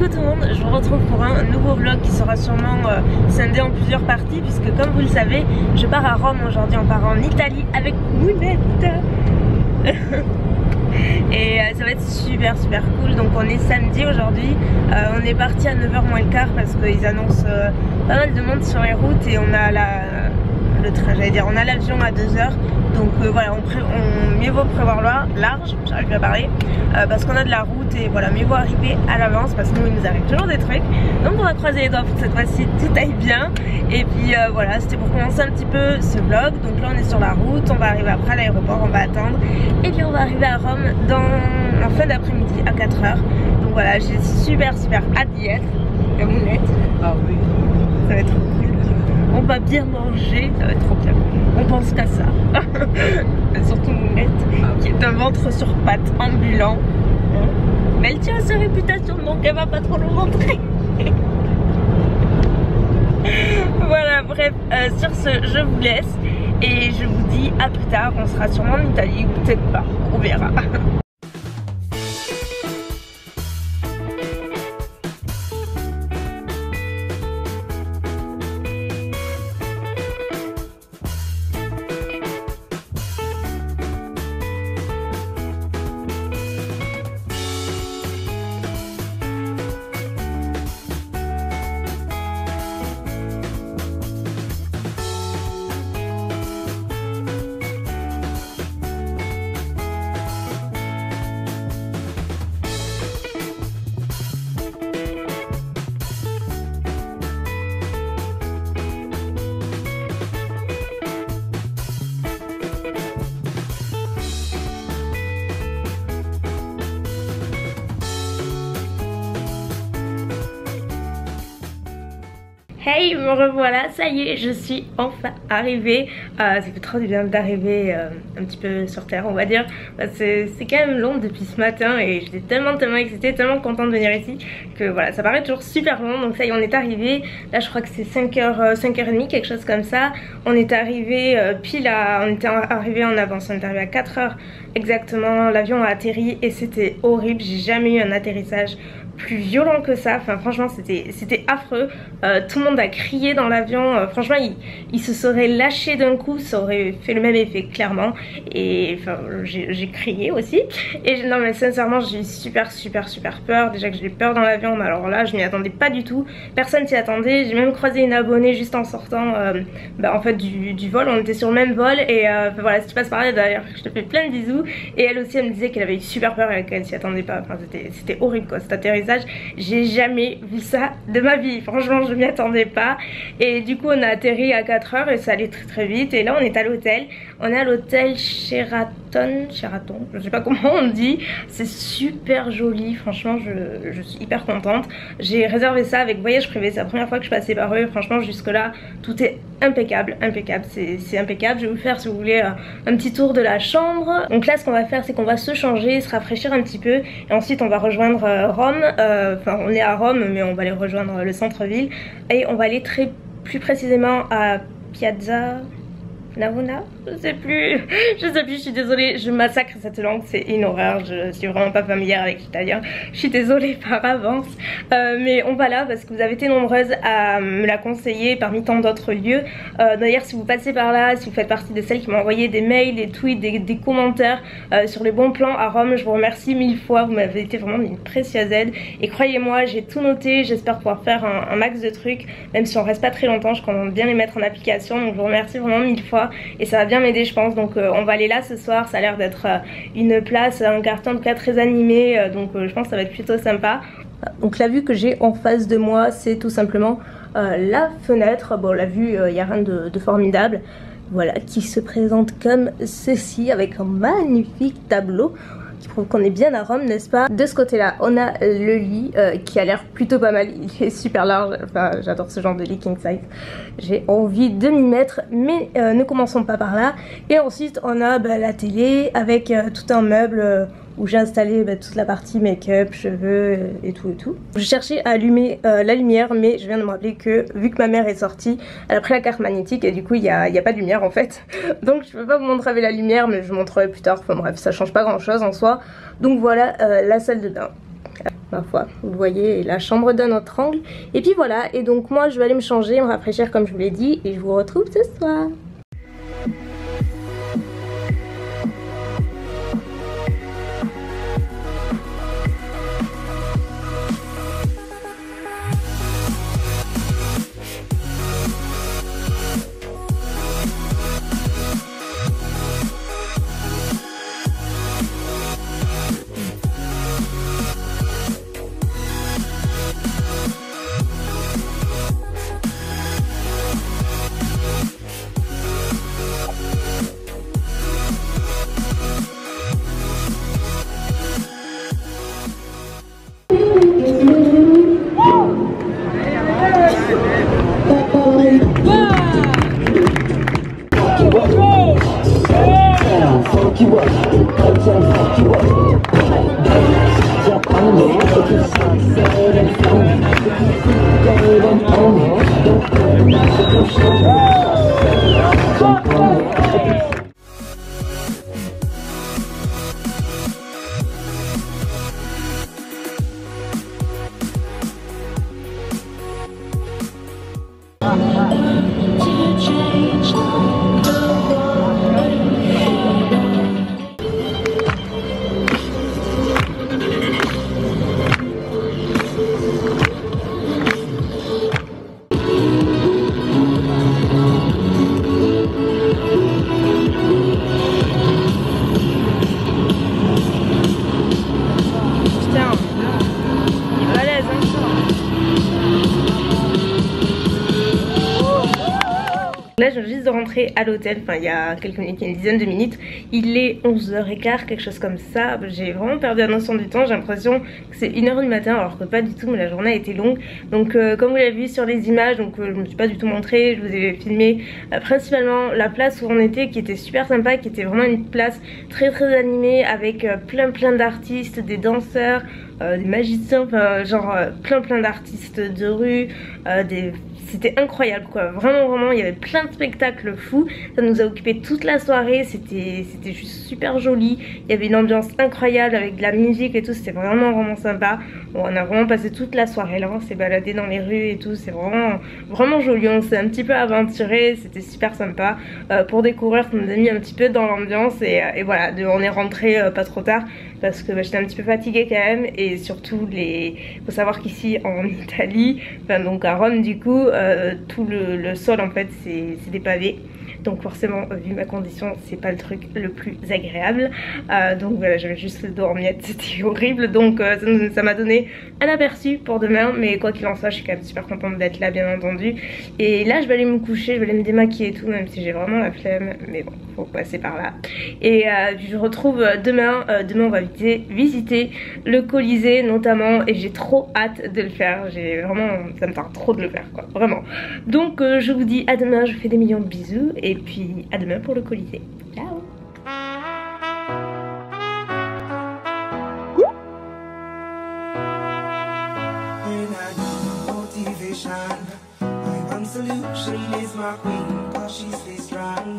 Coucou tout le monde, je vous retrouve pour un nouveau vlog qui sera sûrement scindé en plusieurs parties puisque comme vous le savez, je pars à Rome aujourd'hui, on part en Italie avec Mounette. Et ça va être super cool. Donc on est samedi aujourd'hui, on est parti à 9h moins le quart parce qu'ils annoncent pas mal de monde sur les routes et on a le train, j'allais dire, on a l'avion à 2h. Donc voilà, mieux vaut prévoir large, j'arrive pas à parler, parce qu'on a de la route et voilà, mieux vaut arriver à l'avance parce que nous il nous arrive toujours des trucs. Donc on va croiser les doigts pour que cette fois-ci tout aille bien. Et puis voilà, c'était pour commencer un petit peu ce vlog. Donc là on est sur la route, on va arriver après à l'aéroport, on va attendre. Et puis on va arriver à Rome en fin d'après-midi à 4h. Donc voilà, j'ai super hâte d'y être. La Mounette. Ah oui. Ça va être trop cool. On va bien manger, ça va être trop bien. On pense qu'à ça. Surtout Mounette, qui est un ventre sur pattes ambulant. Mais elle tient à sa réputation, donc elle va pas trop le montrer. Voilà, bref, sur ce, je vous laisse. Et je vous dis à plus tard. On sera sûrement en Italie, ou peut-être pas. On verra. Hey, me revoilà, ça y est, je suis enfin arrivée. Ça fait trop du bien d'arriver un petit peu sur terre, on va dire. C'est quand même long depuis ce matin et j'étais tellement excitée, tellement contente de venir ici que voilà, ça paraît toujours super long. Donc ça y est, on est arrivé. Là je crois que c'est 5h30, quelque chose comme ça. On est arrivé pile à... On était arrivé en avance, on est arrivé à 4h exactement. L'avion a atterri et c'était horrible, j'ai jamais eu un atterrissage plus violent que ça. Enfin franchement c'était affreux. Tout le monde a crié dans l'avion. Franchement il se serait lâché d'un coup, ça aurait fait le même effet clairement. Et enfin j'ai crié aussi. Et non mais sincèrement j'ai eu super peur. Déjà que j'ai peur dans l'avion, mais alors là je m'y attendais pas du tout. Personne s'y attendait. J'ai même croisé une abonnée juste en sortant en fait du vol. On était sur le même vol et voilà, si tu passes par là d'ailleurs je te fais plein de bisous. Et elle aussi elle me disait qu'elle avait eu super peur et qu'elle s'y attendait pas. Enfin c'était horrible quoi, cet atterrissage. J'ai jamais vu ça de ma vie, franchement je m'y attendais pas. Et du coup on a atterri à 4h et ça allait très vite. Et là on est à l'hôtel, on est à l'hôtel Sheraton, je sais pas comment on dit. C'est super joli, franchement je suis hyper contente. J'ai réservé ça avec voyage privé, c'est la première fois que je passais par eux. Franchement jusque là tout est impeccable, c'est impeccable. Je vais vous faire si vous voulez un petit tour de la chambre. Donc là ce qu'on va faire c'est qu'on va se changer, se rafraîchir un petit peu et ensuite on va rejoindre Rome. Enfin on est à Rome mais on va aller rejoindre le centre-ville et on va aller plus précisément à Piazza Navona, je sais plus, je suis désolée, je massacre cette langue, c'est une horreur, je suis vraiment pas familière avec l'italien, je suis désolée par avance. Mais on va là parce que vous avez été nombreuses à me la conseiller parmi tant d'autres lieux. D'ailleurs si vous passez par là, si vous faites partie de celles qui m'ont envoyé des mails, des tweets, des commentaires sur les bons plans à Rome, je vous remercie 1000 fois, vous m'avez été vraiment une précieuse aide. Et croyez-moi, j'ai tout noté, j'espère pouvoir faire un max de trucs, même si on reste pas très longtemps, je compte bien les mettre en application, donc je vous remercie vraiment 1000 fois. Et ça va bien m'aider je pense. Donc on va aller là ce soir, ça a l'air d'être une place, un quartier en tout cas très animé, donc je pense que ça va être plutôt sympa. Donc la vue que j'ai en face de moi c'est tout simplement la fenêtre. Bon la vue il n'y a rien de formidable. Voilà, qui se présente comme ceci avec un magnifique tableau qui prouve qu'on est bien à Rome, n'est-ce pas? De ce côté là on a le lit qui a l'air plutôt pas mal, il est super large, enfin j'adore ce genre de lit king size, j'ai envie de m'y mettre, mais ne commençons pas par là. Et ensuite on a la télé avec tout un meuble où j'ai installé toute la partie make-up, cheveux et tout. Je cherchais à allumer la lumière, mais je viens de me rappeler que vu que ma mère est sortie, elle a pris la carte magnétique et du coup il y a pas de lumière en fait. Donc je peux pas vous montrer avec la lumière, mais je vous montrerai plus tard. Enfin bref, ça change pas grand chose en soi. Donc voilà la salle de bain. Ma foi, vous voyez la chambre d'un autre angle. Et puis voilà, et donc moi je vais aller me changer, me rafraîchir comme je vous l'ai dit, et je vous retrouve ce soir. Là je viens juste de rentrer à l'hôtel, enfin il y a quelques minutes, il y a une dizaine de minutes. Il est 11h15, quelque chose comme ça. J'ai vraiment perdu la notion du temps, j'ai l'impression que c'est 1h du matin alors que pas du tout, mais la journée a été longue. Donc comme vous l'avez vu sur les images, donc je me suis pas du tout montrée, je vous ai filmé principalement la place où on était qui était super sympa, qui était vraiment une place très animée avec plein d'artistes, des danseurs, des magiciens, enfin genre plein d'artistes de rue, c'était incroyable quoi, vraiment il y avait plein de spectacles fous, ça nous a occupé toute la soirée, c'était juste super joli, il y avait une ambiance incroyable avec de la musique et tout, c'était vraiment sympa. Bon, on a vraiment passé toute la soirée là, on s'est baladé dans les rues et tout, c'est vraiment joli, on s'est un petit peu aventuré, c'était super sympa pour découvrir, ça nous a mis un petit peu dans l'ambiance et voilà, on est rentré pas trop tard parce que j'étais un petit peu fatiguée quand même, et surtout faut savoir qu'ici en Italie, enfin donc à Rome du coup, tout le sol en fait c'est des pavés. Donc forcément vu ma condition c'est pas le truc le plus agréable, donc voilà, j'avais juste le dos en miettes, c'était horrible. Donc ça m'a donné un aperçu pour demain, mais quoi qu'il en soit je suis quand même super contente d'être là bien entendu. Et là je vais aller me coucher, je vais aller me démaquiller et tout, même si j'ai vraiment la flemme, mais bon faut passer par là. Et je retrouve demain, demain on va visiter le Colisée notamment, et j'ai trop hâte de le faire, j'ai vraiment, ça me tente trop de le faire quoi, vraiment. Donc je vous dis à demain, je vous fais des millions de bisous et puis à demain pour le Colisée. Ciao. My one solution is my queen, 'cause she stays strong.